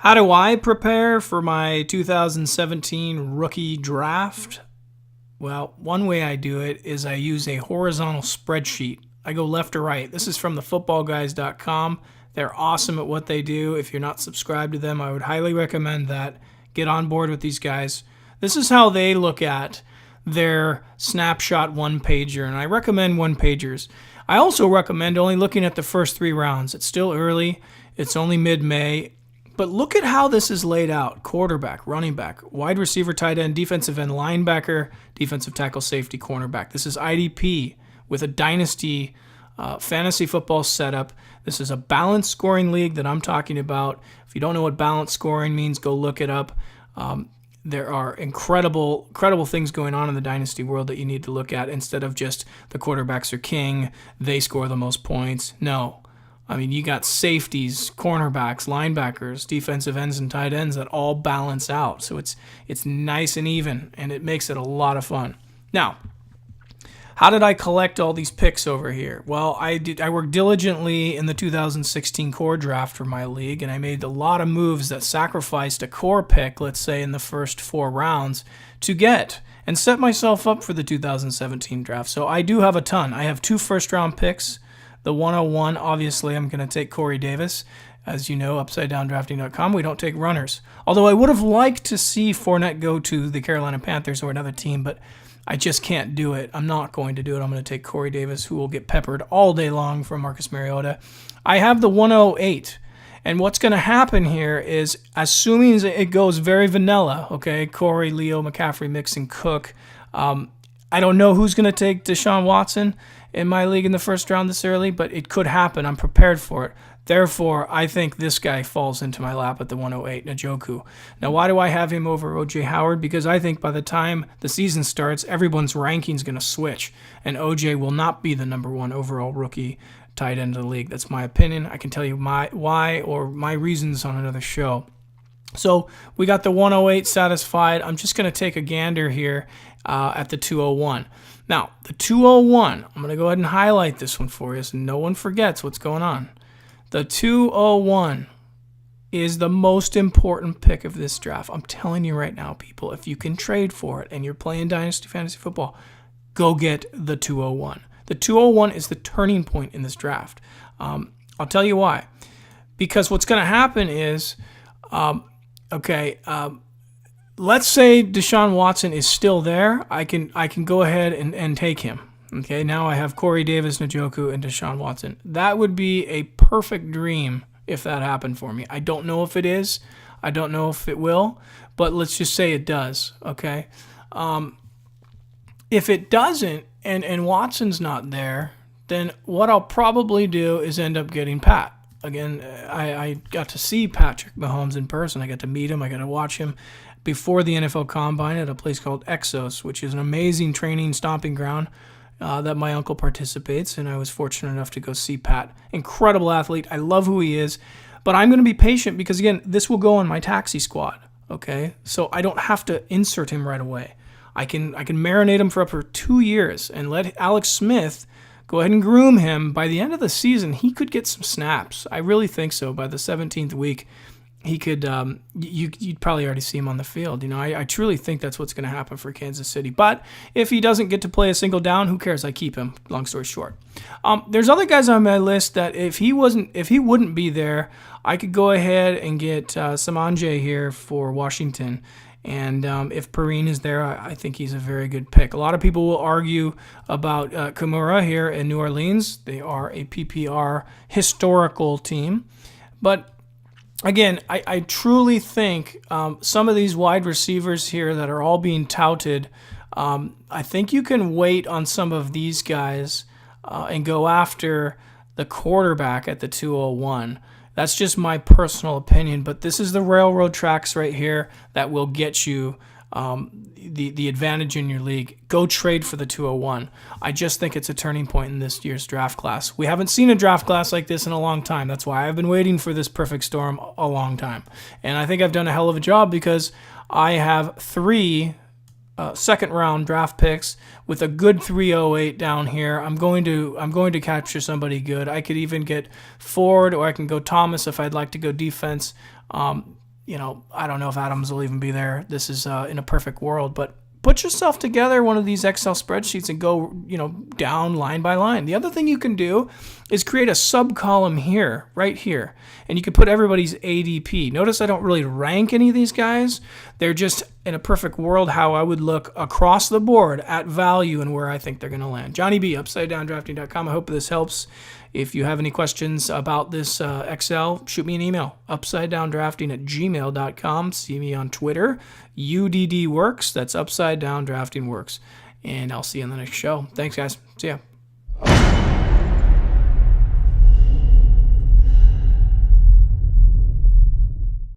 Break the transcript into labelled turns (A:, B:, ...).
A: How do I prepare for my 2017 rookie draft? Well, one way I do it is I use a horizontal spreadsheet. I go left to right. This is from thefootballguys.com. They're awesome at what they do. If you're not subscribed to them, I would highly recommend that. Get on board with these guys. This is how they look at their snapshot one-pager, and I recommend one-pagers. I also recommend only looking at the first 3 rounds. It's still early. It's only mid-May. But look at how this is laid out. Quarterback, running back, wide receiver, tight end, defensive end, linebacker, defensive tackle, safety, cornerback. This is IDP with a dynasty fantasy football setup. This is a balanced scoring league that I'm talking about. If you don't know what balanced scoring means, go look it up. There are incredible things going on in the dynasty world that you need to look at instead of just the quarterbacks are king, they score the most points. No. I mean, you got safeties, cornerbacks, linebackers, defensive ends, and tight ends that all balance out. So it's nice and even, and it makes it a lot of fun. Now, how did I collect all these picks over here? Well, I worked diligently in the 2016 core draft for my league, and I made a lot of moves that sacrificed a core pick, let's say in the first 4 rounds, to get and set myself up for the 2017 draft. So I do have a ton. I have 2 first-round picks. The 101, obviously, I'm going to take Corey Davis. As you know, UpsideDownDrafting.com, we don't take runners. Although I would have liked to see Fournette go to the Carolina Panthers or another team, but I just can't do it. I'm not going to do it. I'm going to take Corey Davis, who will get peppered all day long from Marcus Mariota. I have the 108. And what's going to happen here is, assuming it goes very vanilla, okay, Corey, Leo, McCaffrey, Mixon, Cook, I don't know who's going to take Deshaun Watson in my league in the first round this early, but it could happen. I'm prepared for it. Therefore, I think this guy falls into my lap at the 108, Njoku. Now, why do I have him over O.J. Howard? Because I think by the time the season starts, everyone's ranking is going to switch, and O.J. will not be the number 1 overall rookie tight end of the league. That's my opinion. I can tell you why or my reasons on another show. So we got the 108 satisfied. I'm just going to take a gander here at the 201. Now, the 201, I'm going to go ahead and highlight this one for you so no one forgets what's going on. The 201 is the most important pick of this draft. I'm telling you right now, people, if you can trade for it and you're playing Dynasty Fantasy Football, go get the 201. The 201 is the turning point in this draft. I'll tell you why. Because what's going to happen is, let's say Deshaun Watson is still there. I can go ahead and take him. Okay, now I have Corey Davis, Njoku, and Deshaun Watson. That would be a perfect dream if that happened for me. I don't know if it is. I don't know if it will, but let's just say it does. Okay, if it doesn't and Watson's not there, then what I'll probably do is end up getting Pat. Again, I got to see Patrick Mahomes in person. I got to meet him. I got to watch him before the NFL Combine at a place called Exos, which is an amazing training stomping ground that my uncle participates, and I was fortunate enough to go see Pat. Incredible athlete. I love who he is, but I'm going to be patient because, again, this will go on my taxi squad, okay? So I don't have to insert him right away. I can marinate him for up to 2 years and let Alex Smith go ahead and groom him. By the end of the season, he could get some snaps. I really think so. By the 17th week, he could, you'd probably already see him on the field. You know, I truly think that's what's going to happen for Kansas City. But if he doesn't get to play a single down, who cares? I keep him, long story short. There's other guys on my list that if he wouldn't be there, I could go ahead and get Samanje here for Washington. And if Perrine is there, I think he's a very good pick. A lot of people will argue about Kimura here in New Orleans. They are a PPR historical team. But again, I truly think some of these wide receivers here that are all being touted, I think you can wait on some of these guys and go after the quarterback at the 201. That's just my personal opinion, but this is the railroad tracks right here that will get you the advantage in your league. Go trade for the 201. I just think it's a turning point in this year's draft class. We haven't seen a draft class like this in a long time. That's why I've been waiting for this perfect storm a long time. And I think I've done a hell of a job because I have 3 second-round draft picks with a good 308 down here. I'm going to capture somebody good. I could even get Ford, or I can go Thomas if I'd like to go defense. I don't know if Adams will even be there. This is in a perfect world, but put yourself together one of these Excel spreadsheets and go, down line by line. The other thing you can do is create a sub-column here, right here, and you can put everybody's ADP. Notice I don't really rank any of these guys. They're just, in a perfect world, how I would look across the board at value and where I think they're going to land. Johnny B, UpsideDownDrafting.com. I hope this helps. If you have any questions about this Excel, shoot me an email, upsidedowndrafting@gmail.com. See me on Twitter, UDDWorks. That's Upside Down Drafting Works. And I'll see you in the next show. Thanks, guys. See ya.